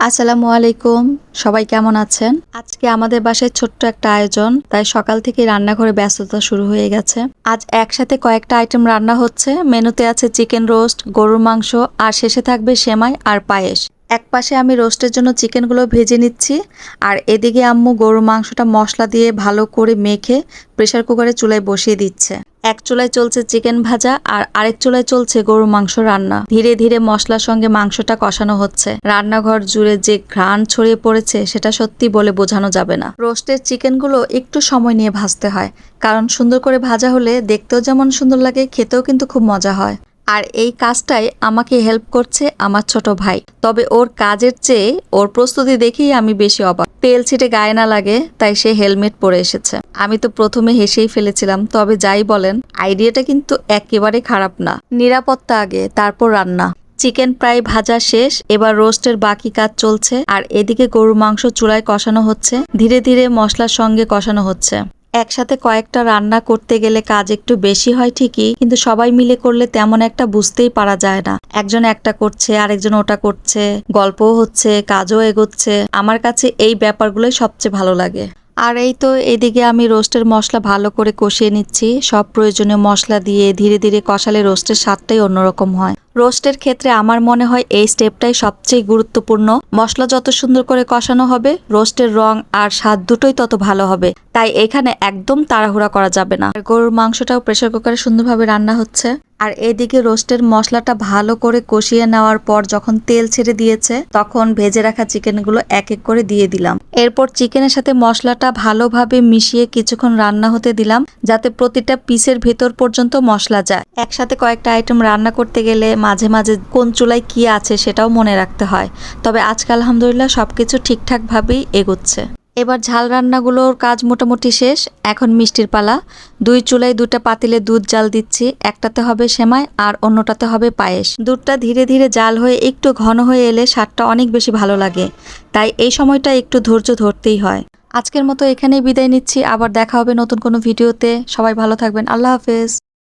আসসালামু আলাইকুম। সবাই কেমন আছেন? আজকে আমাদের বাসায় ছোট্ট একটা আয়োজন, তাই সকাল থেকে রান্নাঘরে ব্যস্ততা শুরু হয়ে গেছে। আজ একসাথে কয়েকটা আইটেম রান্না হচ্ছে। মেনুতে আছে চিকেন রোস্ট, গরুর মাংস আর শেষে থাকবে সেমাই আর পায়েস। একপাশে আমি রোস্টের জন্য চিকেনগুলো ভেজে নিচ্ছি, আর এদিকে আম্মু গরুর মাংসটা মশলা দিয়ে ভালো করে মেখে প্রেসার কুকারে চুলায় বসিয়ে দিচ্ছে। এক চুলায় চলছে চিকেন ভাজা আর আরেক চুলায় চলছে গরুর মাংস রান্না। ধীরে ধীরে মশলার সঙ্গে মাংসটা কষানো হচ্ছে। রান্নাঘর জুড়ে যে ঘ্রাণ ছড়িয়ে পড়েছে সেটা সত্যি বলে বোঝানো যাবে না। রোস্টের চিকেনগুলো একটু সময় নিয়ে ভাজতে হয়, কারণ সুন্দর করে ভাজা হলে দেখতেও যেমন সুন্দর লাগে, খেতেও কিন্তু খুব মজা হয়। আর এই কাজটাই আমাকে হেল্প করছে আমার ছোট ভাই। তবে ওর কাজের চেয়ে ওর প্রস্তুতি দেখেই আমি বেশি অবাক। তেল ছিটে গায়ে না লাগে তাই সে হেলমেট পরে এসেছে। আমি তো প্রথমে হেসেই ফেলেছিলাম, তবে যাই বলেন আইডিয়াটা কিন্তু একেবারে খারাপ না। নিরাপত্তা আগে, তারপর রান্না। চিকেন প্রায় ভাজা শেষ, এবার রোস্টের বাকি কাজ চলছে। আর এদিকে গরুর মাংস চুলায় কষানো হচ্ছে, ধীরে ধীরে মশলার সঙ্গে কষানো হচ্ছে। একসাথে কয়েকটা রান্না করতে গেলে কাজ একটু বেশি হয় ঠিকই, কিন্তু সবাই মিলে করলে তেমন একটা বুঝতেই পারা যায় না। একজন একটা করছে, আরেকজন ওটা করছে, গল্পও হচ্ছে, কাজও এগোচ্ছে। আমার কাছে এই ব্যাপারগুলোই সবচেয়ে ভালো লাগে। আর এই তো এদিকে আমি রোস্টের মশলা ভালো করে কষিয়ে নিচ্ছি। সব প্রয়োজনীয় মশলা দিয়ে ধীরে ধীরে কষালে রোস্টের স্বাদটাই অন্যরকম হয়। রোস্টের ক্ষেত্রে আমার মনে হয় এই স্টেপটাই সবচেয়ে গুরুত্বপূর্ণ। মশলা যত সুন্দর করে কষানো হবে, রোস্টের রং আর স্বাদ দুটোই তত ভালো হবে। তাই এখানে একদম তাড়াহুড়া করা যাবে না। আর গরুর মাংসটাও প্রেসার কুকারে সুন্দরভাবে রান্না হচ্ছে। আর এদিকে রোস্টের মশলাটা ভালো করে কষিয়ে নেওয়ার পর যখন তেল ছেড়ে দিয়েছে, তখন ভেজে রাখা চিকেনগুলো এক এক করে দিয়ে দিলাম। এরপর চিকেনের সাথে মশলাটা ভালোভাবে মিশিয়ে কিছুক্ষণ রান্না হতে দিলাম, যাতে প্রতিটা পিসের ভেতর পর্যন্ত মশলা যায়। একসাথে কয়েকটা আইটেম রান্না করতে গেলে মাঝে মাঝে কোন চুলায় কি আছে সেটাও মনে রাখতে হয়। তবে আজকে আলহামদুলিল্লাহ সবকিছু ঠিকঠাকভাবেই এগোচ্ছে। এবার ঝাল রান্নাগুলোর কাজ মোটামুটি শেষ। এখন মিষ্টির পালা। দুই চুলায় দুটা পাতিলে দুধ জাল দিচ্ছি। একটাতে হবে সেমাই আর অন্যটাতে হবে পায়েস। দুধটা ধীরে ধীরে জাল হয়ে একটু ঘন হয়ে এলে স্বাদটা অনেক বেশি ভালো লাগে, তাই এই সময়টা একটু ধৈর্য ধরতেই হয়। আজকের মতো এখানেই বিদায় নিচ্ছি। আবার দেখা হবে নতুন কোনো ভিডিওতে। সবাই ভালো থাকবেন। আল্লাহ হাফেজ।